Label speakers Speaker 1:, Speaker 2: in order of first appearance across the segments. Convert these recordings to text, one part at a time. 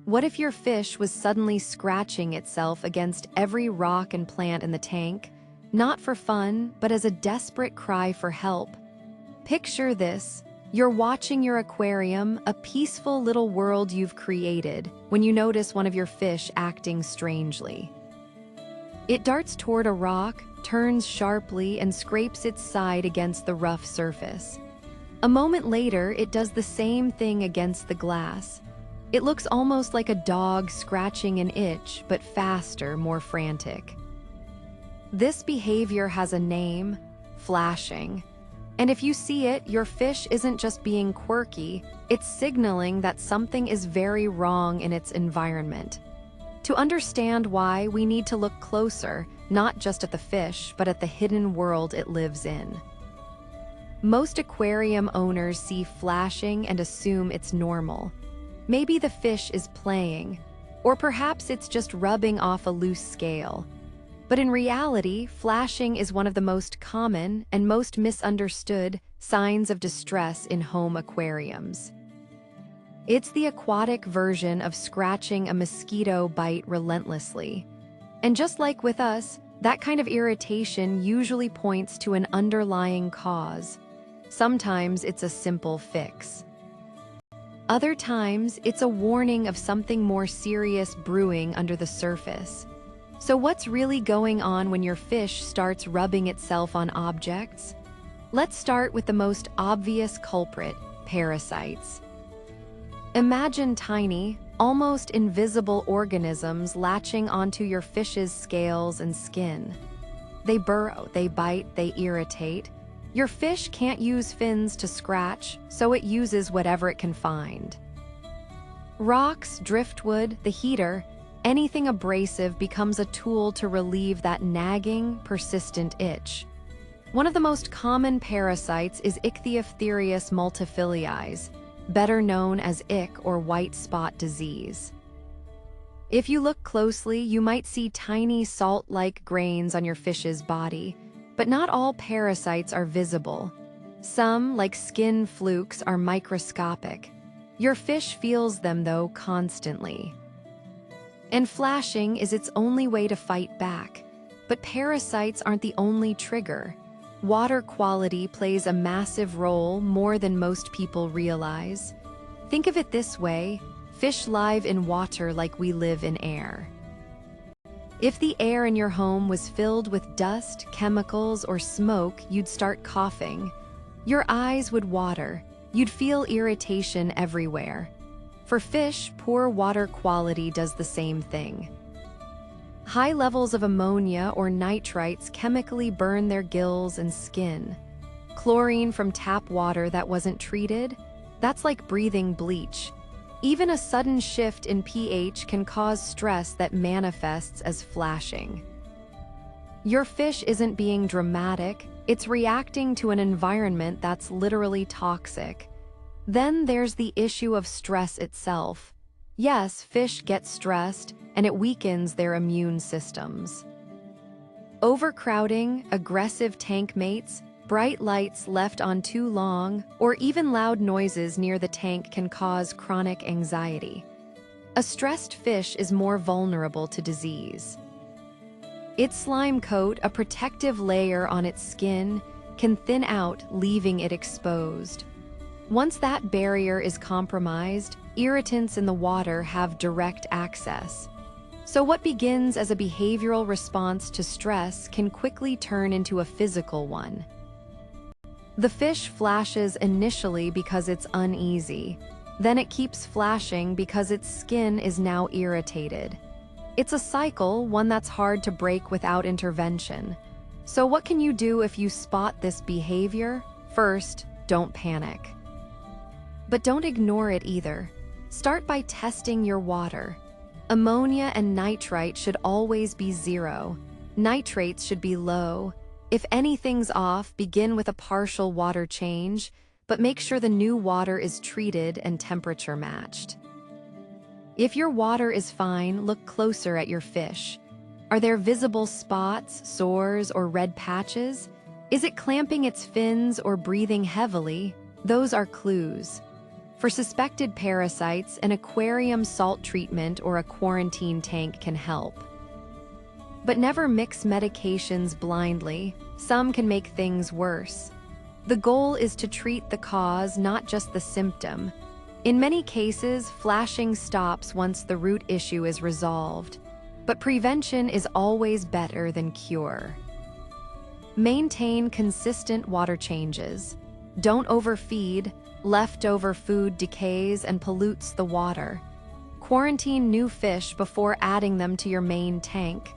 Speaker 1: What if your fish was suddenly scratching itself against every rock and plant in the tank, not for fun, but as a desperate cry for help? Picture this. You're watching your aquarium, a peaceful little world you've created, when you notice one of your fish acting strangely. It darts toward a rock, turns sharply, and scrapes its side against the rough surface. A moment later, it does the same thing against the glass. It looks almost like a dog scratching an itch, but faster, more frantic. This behavior has a name: flashing. And if you see it, your fish isn't just being quirky, it's signaling that something is very wrong in its environment. To understand why, we need to look closer, not just at the fish, but at the hidden world it lives in. Most aquarium owners see flashing and assume it's normal. Maybe the fish is playing, or perhaps it's just rubbing off a loose scale. But in reality, flashing is one of the most common and most misunderstood signs of distress in home aquariums. It's the aquatic version of scratching a mosquito bite relentlessly. And just like with us, that kind of irritation usually points to an underlying cause. Sometimes it's a simple fix. Other times, it's a warning of something more serious brewing under the surface. So what's really going on when your fish starts rubbing itself on objects? Let's start with the most obvious culprit: parasites. Imagine tiny, almost invisible organisms latching onto your fish's scales and skin. They burrow, they bite, they irritate. Your fish can't use fins to scratch, so it uses whatever it can find. Rocks, driftwood, the heater, anything abrasive becomes a tool to relieve that nagging, persistent itch. One of the most common parasites is Ichthyophthirius multifiliis, better known as ick or white spot disease. If you look closely, you might see tiny salt-like grains on your fish's body, but not all parasites are visible. Some, like skin flukes, are microscopic. Your fish feels them, though, constantly. And flashing is its only way to fight back. But parasites aren't the only trigger. Water quality plays a massive role, more than most people realize. Think of it this way: fish live in water like we live in air. If the air in your home was filled with dust, chemicals, or smoke, you'd start coughing. Your eyes would water. You'd feel irritation everywhere. For fish, poor water quality does the same thing. High levels of ammonia or nitrites chemically burn their gills and skin. Chlorine from tap water that wasn't treated? That's like breathing bleach. Even a sudden shift in pH can cause stress that manifests as flashing. Your fish isn't being dramatic, it's reacting to an environment that's literally toxic. Then there's the issue of stress itself. Yes, fish get stressed, and it weakens their immune systems. Overcrowding, aggressive tank mates, bright lights left on too long, or even loud noises near the tank can cause chronic anxiety. A stressed fish is more vulnerable to disease. Its slime coat, a protective layer on its skin, can thin out, leaving it exposed. Once that barrier is compromised, irritants in the water have direct access. So what begins as a behavioral response to stress can quickly turn into a physical one. The fish flashes initially because it's uneasy. Then it keeps flashing because its skin is now irritated. It's a cycle, one that's hard to break without intervention. So what can you do if you spot this behavior? First, don't panic. But don't ignore it either. Start by testing your water. Ammonia and nitrite should always be 0. Nitrates should be low. If anything's off, begin with a partial water change, but make sure the new water is treated and temperature matched. If your water is fine, look closer at your fish. Are there visible spots, sores, or red patches? Is it clamping its fins or breathing heavily? Those are clues. For suspected parasites, an aquarium salt treatment or a quarantine tank can help. But never mix medications blindly. Some can make things worse. The goal is to treat the cause, not just the symptom. In many cases, flashing stops once the root issue is resolved, but prevention is always better than cure. Maintain consistent water changes. Don't overfeed. Leftover food decays and pollutes the water. Quarantine new fish before adding them to your main tank.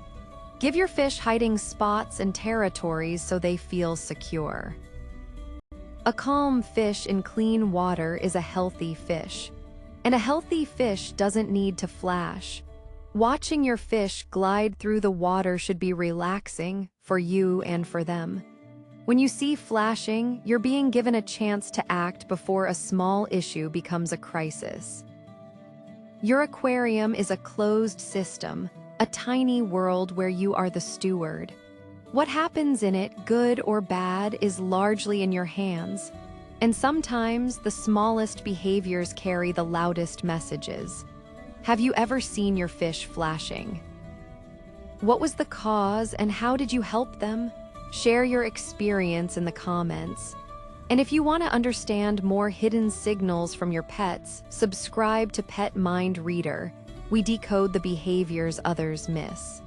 Speaker 1: Give your fish hiding spots and territories so they feel secure. A calm fish in clean water is a healthy fish. And a healthy fish doesn't need to flash. Watching your fish glide through the water should be relaxing for you and for them. When you see flashing, you're being given a chance to act before a small issue becomes a crisis. Your aquarium is a closed system, a tiny world where you are the steward. What happens in it, good or bad, is largely in your hands. And sometimes the smallest behaviors carry the loudest messages. Have you ever seen your fish flashing? What was the cause and how did you help them? Share your experience in the comments. And if you want to understand more hidden signals from your pets, subscribe to Pet Mind Reader. We decode the behaviors others miss.